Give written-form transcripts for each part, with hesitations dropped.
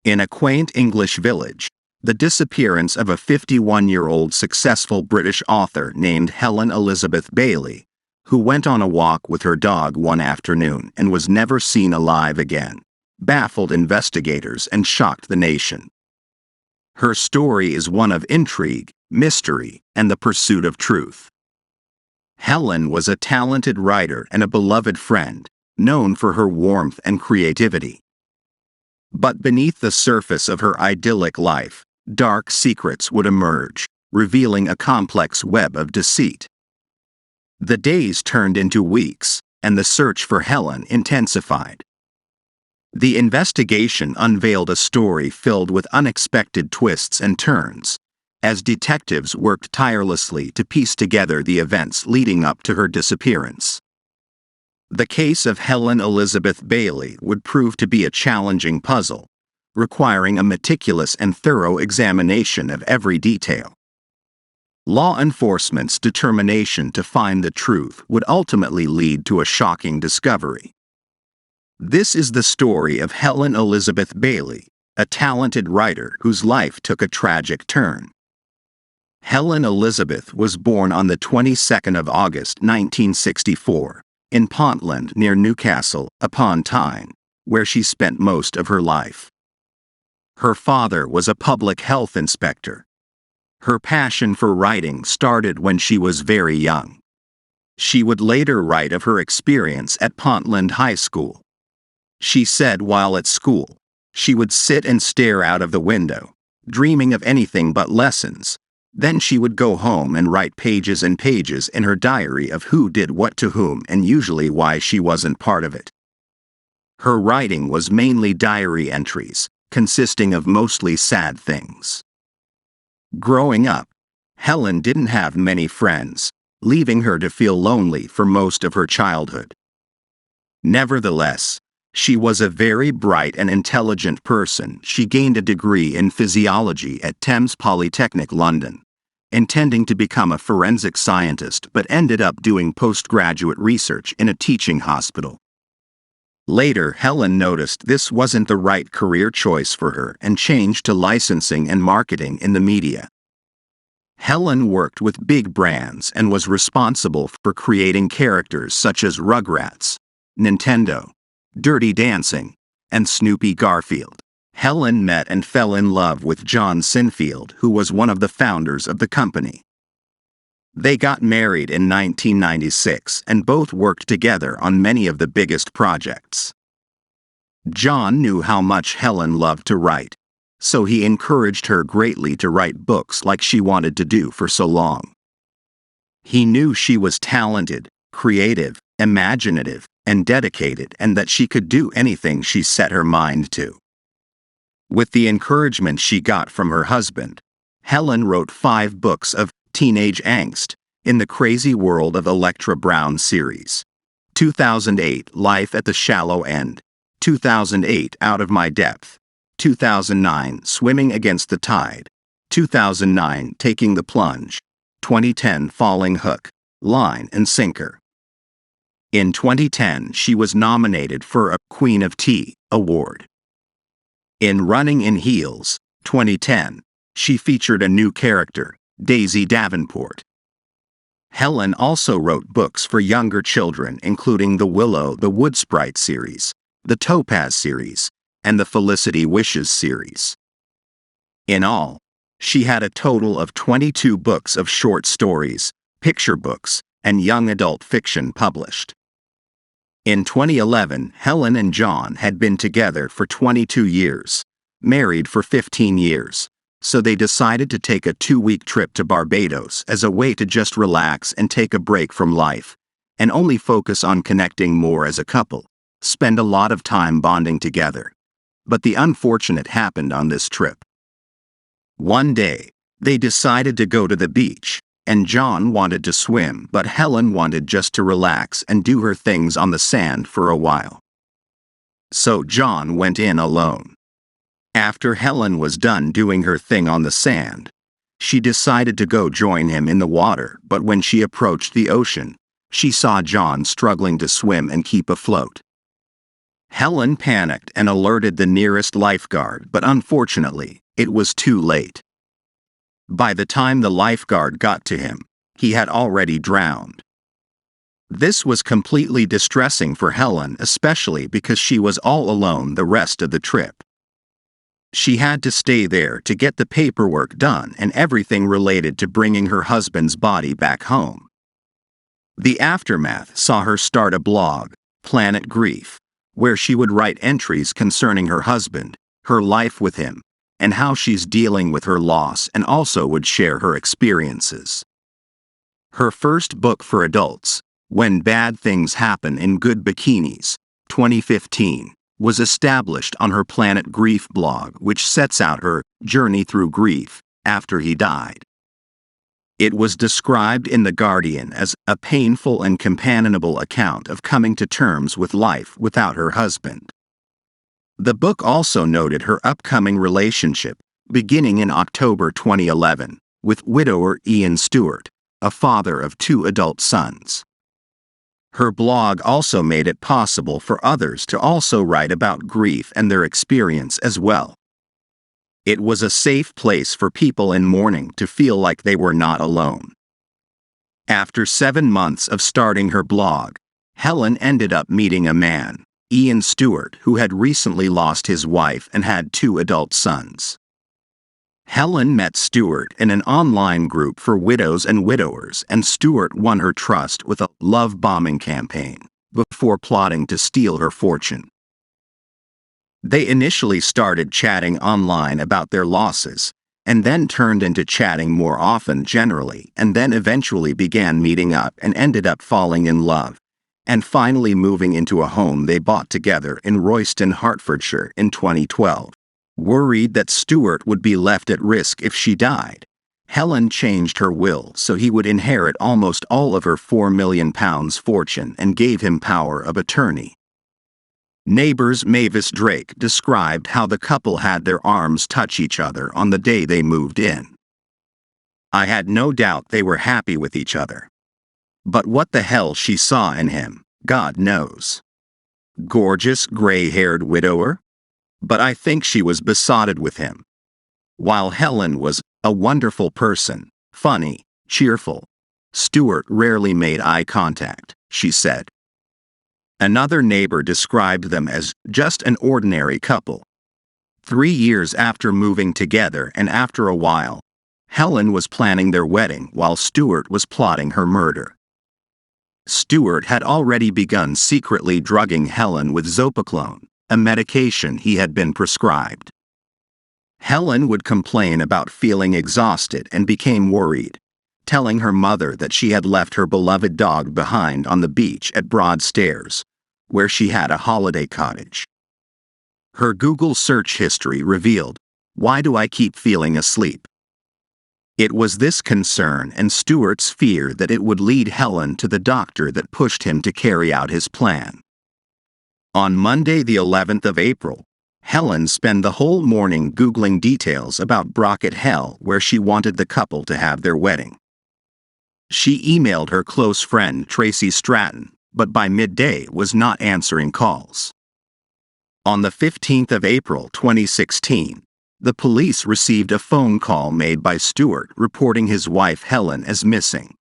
In a quaint English village, the disappearance of a 51-year-old successful British author named Helen Elizabeth Bailey, who went on a walk with her dog one afternoon and was never seen alive again, baffled investigators and shocked the nation. Her story is one of intrigue, mystery, and the pursuit of truth. Helen was a talented writer and a beloved friend, known for her warmth and creativity. But beneath the surface of her idyllic life, dark secrets would emerge, revealing a complex web of deceit. The days turned into weeks, and the search for Helen intensified. The investigation unveiled a story filled with unexpected twists and turns, as detectives worked tirelessly to piece together the events leading up to her disappearance. The case of Helen Elizabeth Bailey would prove to be a challenging puzzle, requiring a meticulous and thorough examination of every detail. Law enforcement's determination to find the truth would ultimately lead to a shocking discovery. This is the story of Helen Elizabeth Bailey, a talented writer whose life took a tragic turn. Helen Elizabeth was born on the 22nd of August 1964, in Pontland near Newcastle upon Tyne, where she spent most of her life. Her father was a public health inspector. Her passion for writing started when she was very young. She would later write of her experience at Pontland High School. She said while at school, she would sit and stare out of the window, dreaming of anything but lessons. Then she would go home and write pages and pages in her diary of who did what to whom and usually why she wasn't part of it. Her writing was mainly diary entries, consisting of mostly sad things. Growing up, Helen didn't have many friends, leaving her to feel lonely for most of her childhood. Nevertheless, she was a very bright and intelligent person. She gained a degree in physiology at Thames Polytechnic, London, intending to become a forensic scientist but ended up doing postgraduate research in a teaching hospital. Later, Helen noticed this wasn't the right career choice for her and changed to licensing and marketing in the media. Helen worked with big brands and was responsible for creating characters such as Rugrats, Nintendo, Dirty Dancing, and Snoopy Garfield. Helen met and fell in love with John Sinfield, who was one of the founders of the company. They got married in 1996 and both worked together on many of the biggest projects. John knew how much Helen loved to write, so he encouraged her greatly to write books like she wanted to do for so long. He knew she was talented, creative, imaginative, and dedicated, and that she could do anything she set her mind to. With the encouragement she got from her husband, Helen wrote 5 books of teenage angst in the crazy world of Electra Brown series. 2008, Life at the Shallow End. 2008, Out of My Depth. 2009, Swimming Against the Tide. 2009, Taking the Plunge. 2010, Falling Hook, Line and Sinker. In 2010, she was nominated for a Queen of Tea award. In Running in Heels, 2010, she featured a new character, Daisy Davenport. Helen also wrote books for younger children, including the Willow the Wood Sprite series, the Topaz series, and the Felicity Wishes series. In all, she had a total of 22 books of short stories, picture books, and young adult fiction published. In 2011, Helen and John had been together for 22 years, married for 15 years, so they decided to take a 2-week trip to Barbados as a way to just relax and take a break from life, and only focus on connecting more as a couple, spend a lot of time bonding together. But the unfortunate happened on this trip. One day, they decided to go to the beach, and John wanted to swim, but Helen wanted just to relax and do her things on the sand for a while. So John went in alone. After Helen was done doing her thing on the sand, she decided to go join him in the water, but when she approached the ocean, she saw John struggling to swim and keep afloat. Helen panicked and alerted the nearest lifeguard, but unfortunately, it was too late. By the time the lifeguard got to him, he had already drowned. This was completely distressing for Helen, especially because she was all alone the rest of the trip. She had to stay there to get the paperwork done and everything related to bringing her husband's body back home. The aftermath saw her start a blog, Planet Grief, where she would write entries concerning her husband, her life with him, and how she's dealing with her loss, and also would share her experiences. Her first book for adults, When Bad Things Happen in Good Bikinis, 2015, was established on her Planet Grief blog, which sets out her journey through grief after he died. It was described in The Guardian as a painful and companionable account of coming to terms with life without her husband. The book also noted her upcoming relationship, beginning in October 2011, with widower Ian Stewart, a father of 2 adult sons. Her blog also made it possible for others to also write about grief and their experience as well. It was a safe place for people in mourning to feel like they were not alone. After 7 months of starting her blog, Helen ended up meeting a man, Ian Stewart, who had recently lost his wife and had 2 adult sons. Helen met Stewart in an online group for widows and widowers, and Stewart won her trust with a love bombing campaign before plotting to steal her fortune. They initially started chatting online about their losses, and then turned into chatting more often generally, and then eventually began meeting up and ended up falling in love, and finally moving into a home they bought together in Royston, Hertfordshire in 2012. Worried that Stewart would be left at risk if she died, Helen changed her will so he would inherit almost all of her £4 million fortune and gave him power of attorney. Neighbors Mavis Drake described how the couple had their arms touch each other on the day they moved in. I had no doubt they were happy with each other. But what the hell she saw in him, God knows. Gorgeous gray-haired widower? But I think she was besotted with him. While Helen was a wonderful person, funny, cheerful, Stewart rarely made eye contact, she said. Another neighbor described them as just an ordinary couple. 3 years after moving together and after a while, Helen was planning their wedding while Stewart was plotting her murder. Stewart had already begun secretly drugging Helen with Zopiclone, a medication he had been prescribed. Helen would complain about feeling exhausted and became worried, telling her mother that she had left her beloved dog behind on the beach at Broadstairs, where she had a holiday cottage. Her Google search history revealed, "Why do I keep feeling asleep?" It was this concern and Stewart's fear that it would lead Helen to the doctor that pushed him to carry out his plan. On Monday the 11th of April, Helen spent the whole morning Googling details about Brocket Hell, where she wanted the couple to have their wedding. She emailed her close friend Tracy Stratton, but by midday was not answering calls. On the 15th of April 2016, the police received a phone call made by Stewart reporting his wife Helen as missing.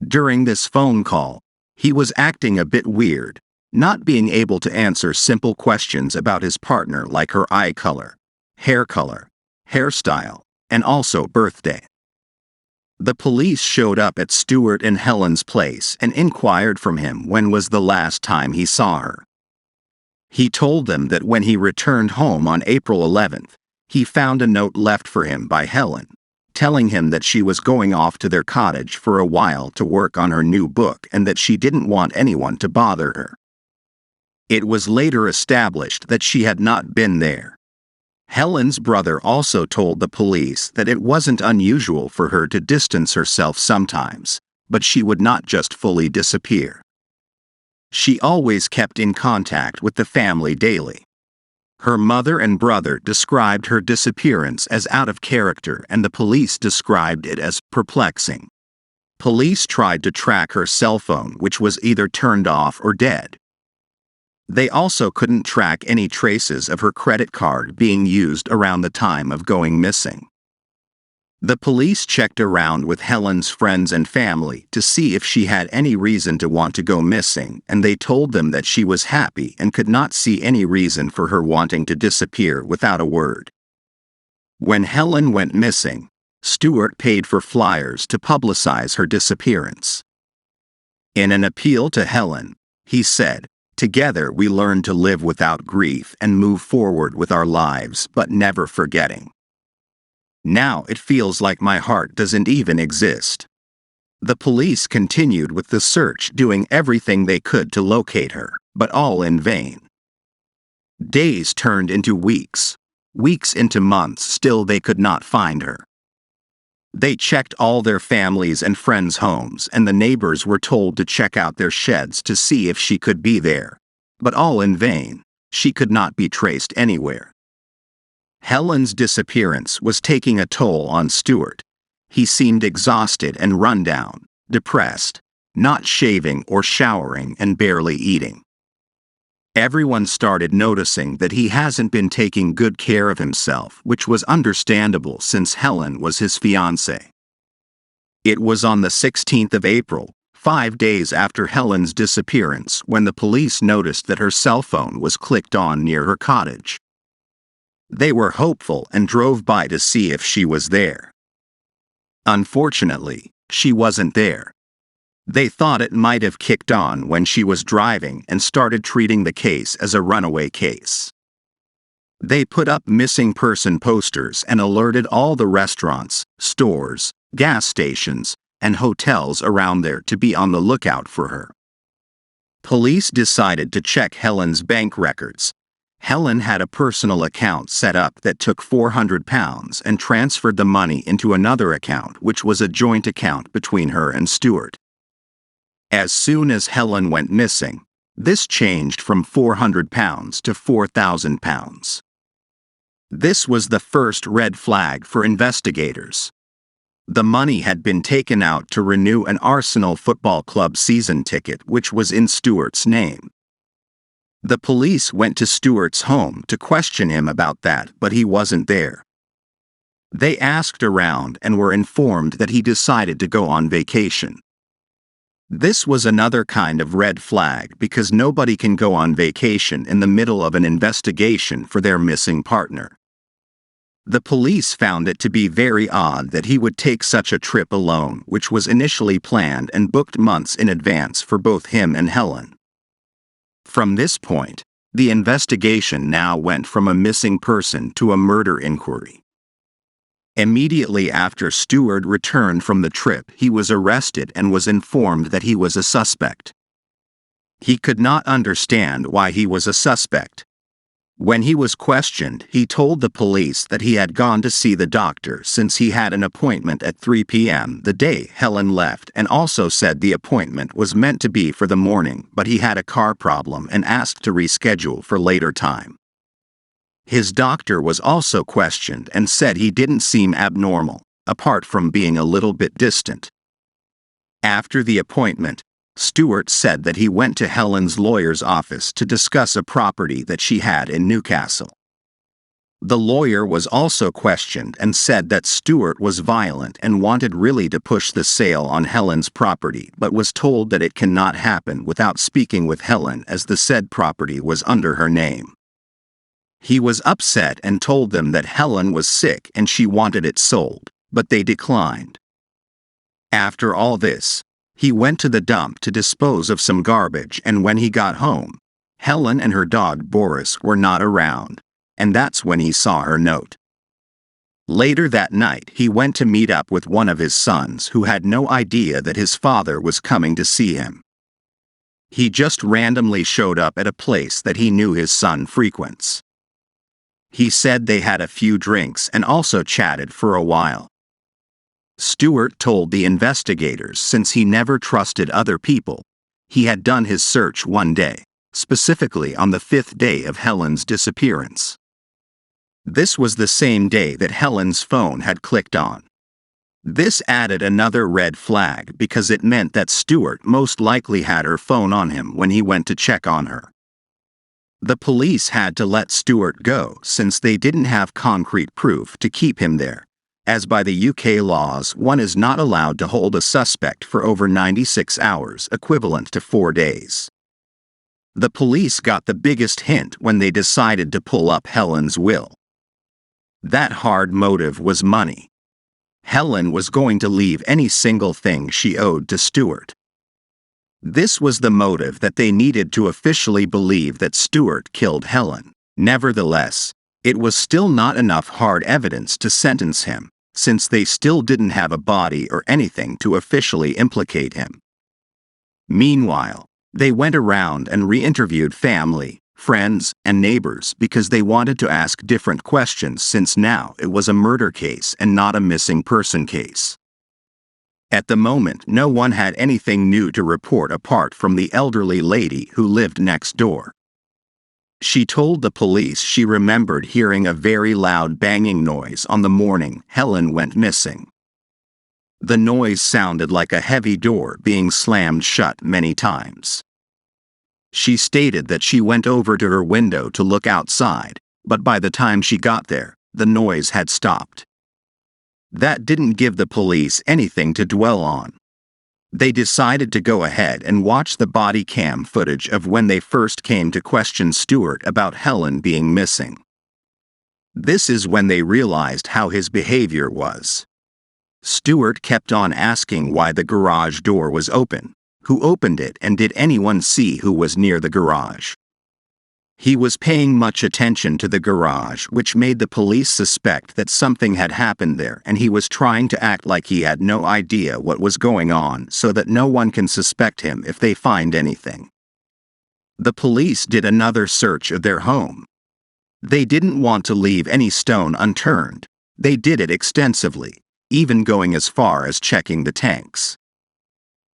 During this phone call, he was acting a bit weird, not being able to answer simple questions about his partner like her eye color, hairstyle, and also birthday. The police showed up at Stewart and Helen's place and inquired from him when was the last time he saw her. He told them that when he returned home on April 11th, he found a note left for him by Helen, telling him that she was going off to their cottage for a while to work on her new book and that she didn't want anyone to bother her. It was later established that she had not been there. Helen's brother also told the police that it wasn't unusual for her to distance herself sometimes, but she would not just fully disappear. She always kept in contact with the family daily. Her mother and brother described her disappearance as out of character and the police described it as perplexing. Police tried to track her cell phone, which was either turned off or dead. They also couldn't track any traces of her credit card being used around the time of going missing. The police checked around with Helen's friends and family to see if she had any reason to want to go missing, and they told them that she was happy and could not see any reason for her wanting to disappear without a word. When Helen went missing, Stewart paid for flyers to publicize her disappearance. In an appeal to Helen, he said, "Together we learn to live without grief and move forward with our lives, but never forgetting. Now it feels like my heart doesn't even exist." The police continued with the search, doing everything they could to locate her, but all in vain. Days turned into weeks. Weeks into months, still they could not find her. They checked all their families' and friends' homes, and the neighbors were told to check out their sheds to see if she could be there. But all in vain. She could not be traced anywhere. Helen's disappearance was taking a toll on Stewart. He seemed exhausted and run down, depressed, not shaving or showering and barely eating. Everyone started noticing that he hasn't been taking good care of himself, which was understandable since Helen was his fiancée. It was on the 16th of April, 5 days after Helen's disappearance, when the police noticed that her cell phone was clicked on near her cottage. They were hopeful and drove by to see if she was there. Unfortunately, she wasn't there. They thought it might have kicked on when she was driving and started treating the case as a runaway case. They put up missing person posters and alerted all the restaurants, stores, gas stations, and hotels around there to be on the lookout for her. Police decided to check Helen's bank records. Helen had a personal account set up that took £400 and transferred the money into another account, which was a joint account between her and Stewart. As soon as Helen went missing, this changed from £400 to £4,000. This was the first red flag for investigators. The money had been taken out to renew an Arsenal Football Club season ticket, which was in Stewart's name. The police went to Stewart's home to question him about that, but he wasn't there. They asked around and were informed that he decided to go on vacation. This was another kind of red flag because nobody can go on vacation in the middle of an investigation for their missing partner. The police found it to be very odd that he would take such a trip alone, which was initially planned and booked months in advance for both him and Helen. From this point, the investigation now went from a missing person to a murder inquiry. Immediately after Stewart returned from the trip, he was arrested and was informed that he was a suspect. He could not understand why he was a suspect. When he was questioned, he told the police that he had gone to see the doctor since he had an appointment at 3 p.m. the day Helen left, and also said the appointment was meant to be for the morning, but he had a car problem and asked to reschedule for later time. His doctor was also questioned and said he didn't seem abnormal, apart from being a little bit distant. After the appointment, Stewart said that he went to Helen's lawyer's office to discuss a property that she had in Newcastle. The lawyer was also questioned and said that Stewart was violent and wanted really to push the sale on Helen's property, but was told that it cannot happen without speaking with Helen, as the said property was under her name. He was upset and told them that Helen was sick and she wanted it sold, but they declined. After all this, he went to the dump to dispose of some garbage, and when he got home, Helen and her dog Boris were not around, and that's when he saw her note. Later that night, he went to meet up with one of his sons who had no idea that his father was coming to see him. He just randomly showed up at a place that he knew his son frequents. He said they had a few drinks and also chatted for a while. Stewart told the investigators since he never trusted other people, he had done his search one day, specifically on the 5th day of Helen's disappearance. This was the same day that Helen's phone had clicked on. This added another red flag because it meant that Stewart most likely had her phone on him when he went to check on her. The police had to let Stewart go since they didn't have concrete proof to keep him there, as by the UK laws one is not allowed to hold a suspect for over 96 hours, equivalent to 4 days. The police got the biggest hint when they decided to pull up Helen's will. That hard motive was money. Helen was going to leave any single thing she owed to Stewart. This was the motive that they needed to officially believe that Stewart killed Helen. Nevertheless, it was still not enough hard evidence to sentence him, since they still didn't have a body or anything to officially implicate him. Meanwhile, they went around and re-interviewed family, friends, and neighbors because they wanted to ask different questions since now it was a murder case and not a missing person case. At the moment, no one had anything new to report apart from the elderly lady who lived next door. She told the police she remembered hearing a very loud banging noise on the morning Helen went missing. The noise sounded like a heavy door being slammed shut many times. She stated that she went over to her window to look outside, but by the time she got there, the noise had stopped. That didn't give the police anything to dwell on. They decided to go ahead and watch the body cam footage of when they first came to question Stewart about Helen being missing. This is when they realized how his behavior was. Stewart kept on asking why the garage door was open, who opened it, and did anyone see who was near the garage. He was paying much attention to the garage, which made the police suspect that something had happened there, and he was trying to act like he had no idea what was going on so that no one can suspect him if they find anything. The police did another search of their home. They didn't want to leave any stone unturned. They did it extensively, even going as far as checking the tanks.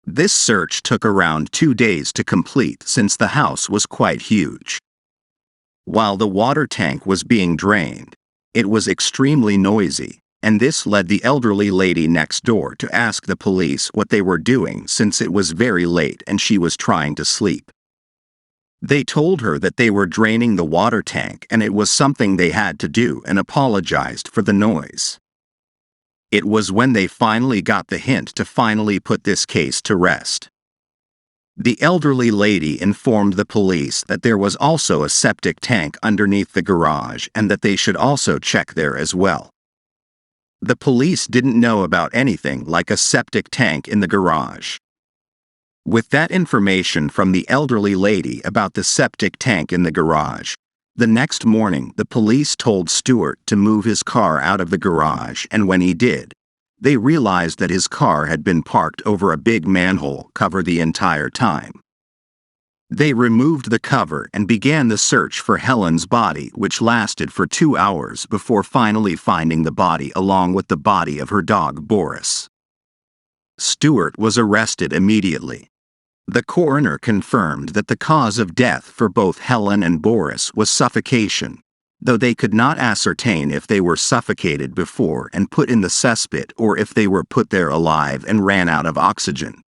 This search took around 2 days to complete since the house was quite huge. While the water tank was being drained, it was extremely noisy, and this led the elderly lady next door to ask the police what they were doing since it was very late and she was trying to sleep. They told her that they were draining the water tank and it was something they had to do and apologized for the noise. It was when they finally got the hint to finally put this case to rest. The elderly lady informed the police that there was also a septic tank underneath the garage and that they should also check there as well. The police didn't know about anything like a septic tank in the garage. With that information from the elderly lady about the septic tank in the garage, the next morning the police told Stewart to move his car out of the garage, and when he did, they realized that his car had been parked over a big manhole cover the entire time. They removed the cover and began the search for Helen's body, which lasted for 2 hours before finally finding the body along with the body of her dog Boris. Stewart was arrested immediately. The coroner confirmed that the cause of death for both Helen and Boris was suffocation, though they could not ascertain if they were suffocated before and put in the cesspit or if they were put there alive and ran out of oxygen.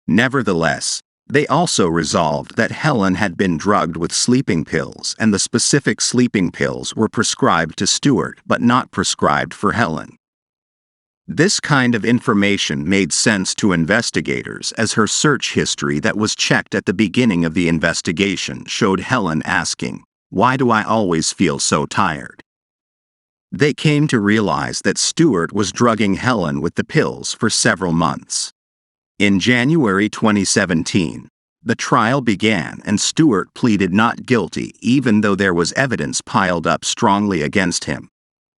Nevertheless, they also resolved that Helen had been drugged with sleeping pills, and the specific sleeping pills were prescribed to Stewart but not prescribed for Helen. This kind of information made sense to investigators, as her search history that was checked at the beginning of the investigation showed Helen asking, "Why do I always feel so tired?" They came to realize that Stewart was drugging Helen with the pills for several months. In January 2017, the trial began and Stewart pleaded not guilty even though there was evidence piled up strongly against him.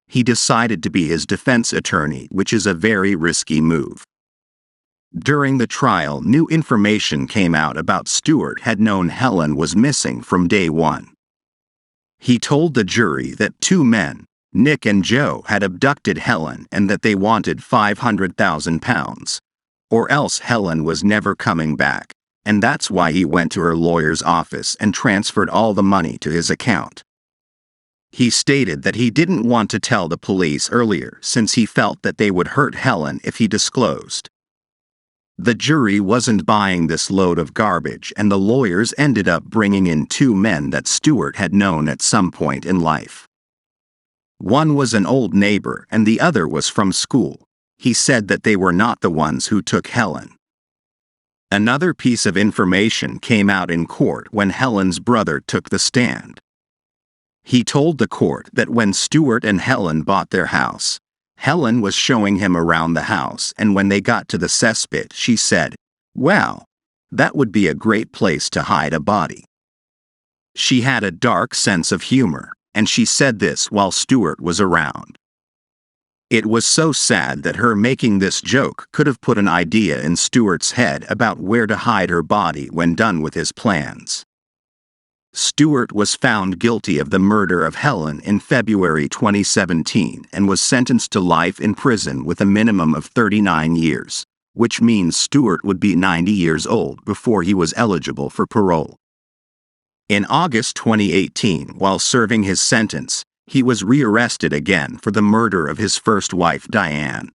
He decided to be his defense attorney, which is a very risky move. During the trial, new information came out about Stewart had known Helen was missing from day one. He told the jury that 2 men, Nick and Joe, had abducted Helen and that they wanted £500,000, or else Helen was never coming back, and that's why he went to her lawyer's office and transferred all the money to his account. He stated that he didn't want to tell the police earlier since he felt that they would hurt Helen if he disclosed. The jury wasn't buying this load of garbage, and the lawyers ended up bringing in two men that Stewart had known at some point in life. One was an old neighbor and the other was from school. He said that they were not the ones who took Helen. Another piece of information came out in court when Helen's brother took the stand. He told the court that when Stewart and Helen bought their house, Helen was showing him around the house, and when they got to the cesspit, she said, "Wow, that would be a great place to hide a body." She had a dark sense of humor, and she said this while Stewart was around. It was so sad that her making this joke could have put an idea in Stewart's head about where to hide her body when done with his plans. Stewart was found guilty of the murder of Helen in February 2017 and was sentenced to life in prison with a minimum of 39 years, which means Stewart would be 90 years old before he was eligible for parole. In August 2018, while serving his sentence, he was rearrested again for the murder of his first wife, Diane.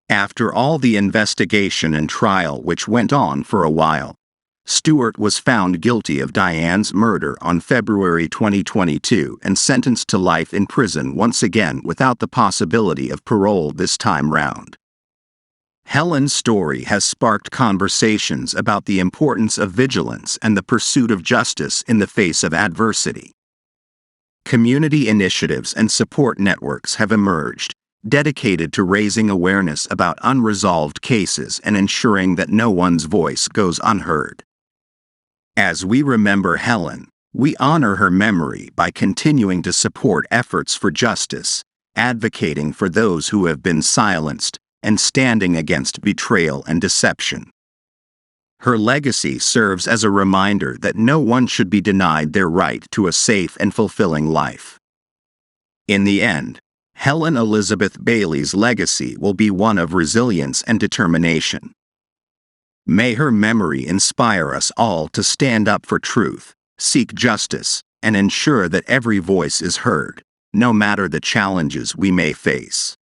After all the investigation and trial, which went on for a while, Stewart was found guilty of Diane's murder on February 2022 and sentenced to life in prison once again without the possibility of parole this time round. Helen's story has sparked conversations about the importance of vigilance and the pursuit of justice in the face of adversity. Community initiatives and support networks have emerged, dedicated to raising awareness about unresolved cases and ensuring that no one's voice goes unheard. As we remember Helen, we honor her memory by continuing to support efforts for justice, advocating for those who have been silenced, and standing against betrayal and deception. Her legacy serves as a reminder that no one should be denied their right to a safe and fulfilling life. In the end, Helen Elizabeth Bailey's legacy will be one of resilience and determination. May her memory inspire us all to stand up for truth, seek justice, and ensure that every voice is heard, no matter the challenges we may face.